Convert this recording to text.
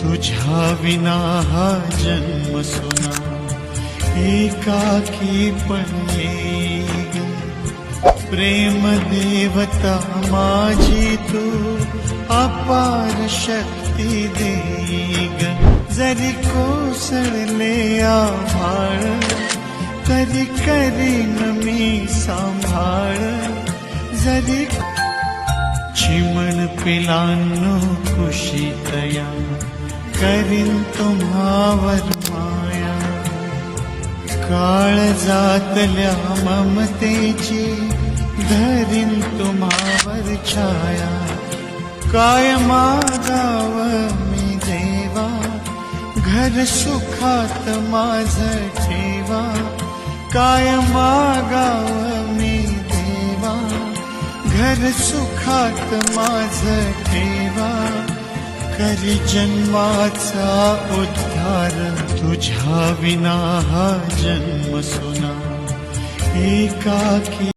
तुझ्या विना हा जन्म सुना एकाकी पण येईल. प्रेम देवता माझी तू अपार शक्ती देईग. जरी कोसळले आभाळ तरी करीन मी सांभाळ. जरी चिमण पिलांनो कुशीतया करीन तुम्हावर माया. काळजातल्या ममतेची धरीन तुम्हावर छाया. काय मागाव मी देवा घर सुखात माझ ठेवा. काय मागाव मी देवा घर सुखात माझ ठेवा. करी जन्माचा उद्धार तुझ्या विना हा जन्म सुना एकाकी